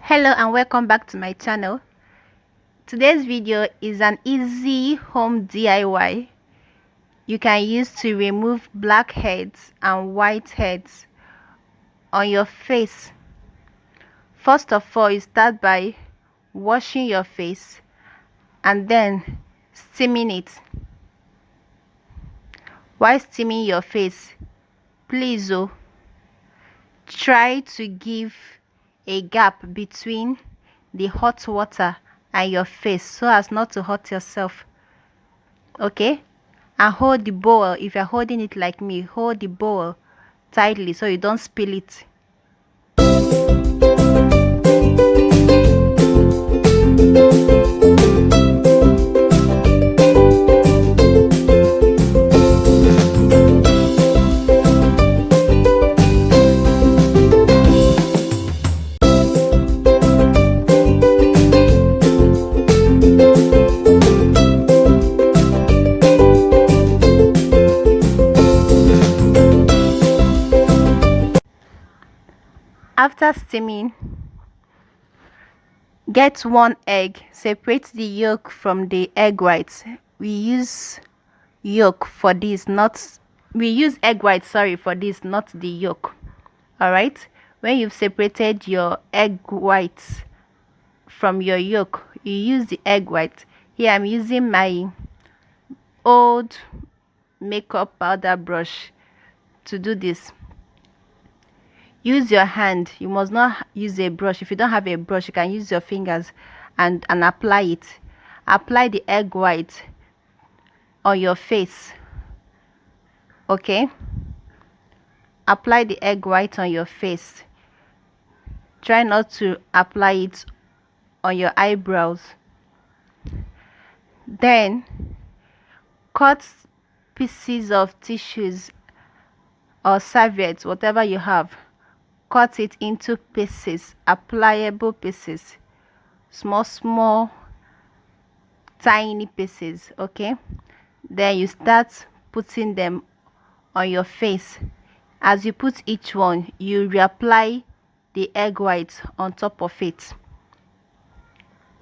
Hello and welcome back to my channel. Today's video is an easy home DIY you can use to remove blackheads and whiteheads on your face. First of all, you start by washing your face and then steaming it. While steaming your face, please try to give a gap between the hot water and your face so as not to hurt yourself. Okay, and hold the bowl. If you're holding it like me, hold the bowl tightly so you don't spill it. After steaming, get one egg, separate the yolk from the egg whites. We use yolk for this, we use egg white, sorry, for this, not the yolk. All right, when you've separated your egg whites from your yolk, you use the egg white. Here I'm using my old makeup powder brush to do this. Use your hand. You must not use a brush. If you don't have a brush, you can use your fingers and apply it. Apply the egg white on your face. Okay, apply the egg white on your face. Try not to apply it on your eyebrows. Then cut pieces of tissues or serviettes, whatever you have. Cut it into pieces, applicable pieces, small tiny pieces. Okay, then you start putting them on your face. As you put each one, you reapply the egg white on top of it.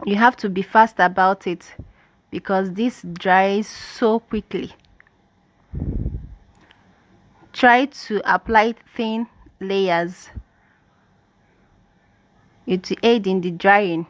You have to be fast about it because this dries so quickly. Try to apply thin layers to aid in the drying.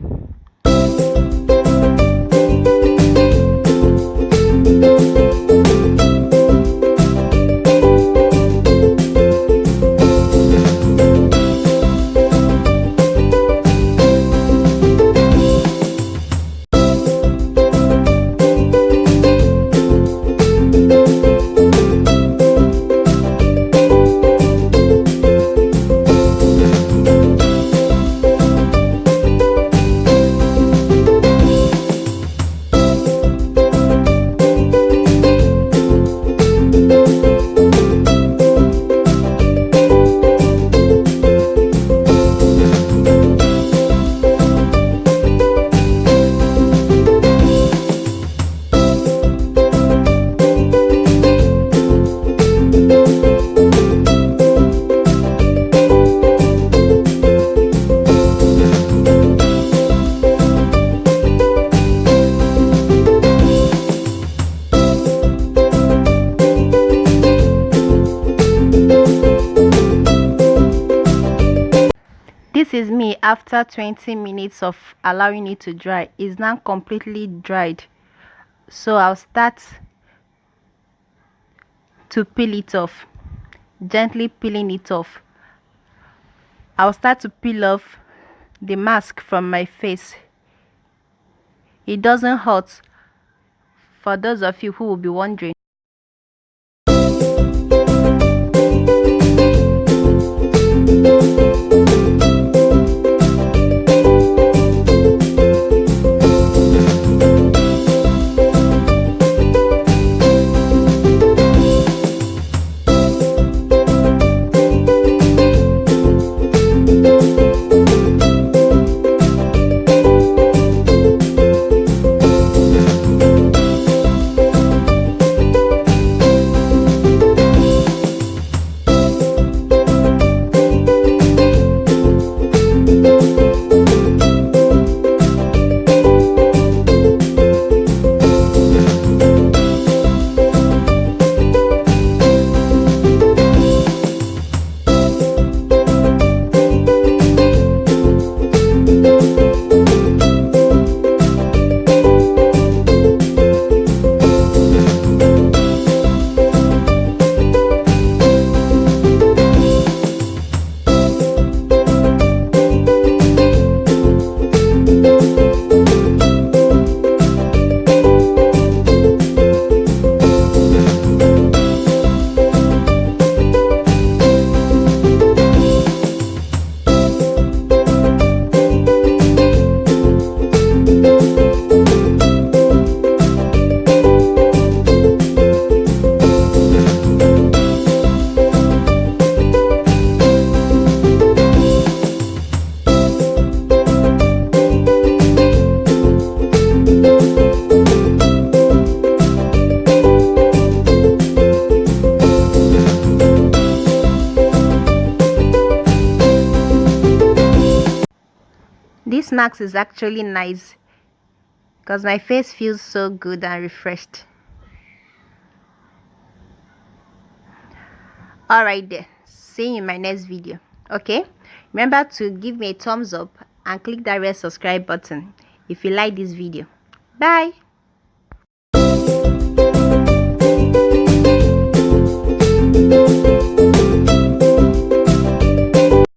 This is me after 20 minutes of allowing it to dry. It's now completely dried, so I'll start to peel it off, gently peeling it off. I'll start to peel off the mask from my face. It doesn't hurt, for those of you who will be wondering. This mask is actually nice because my face feels so good and refreshed. Alright then, see you in my next video. Okay, remember to give me a thumbs up and click that red subscribe button if you like this video. Bye.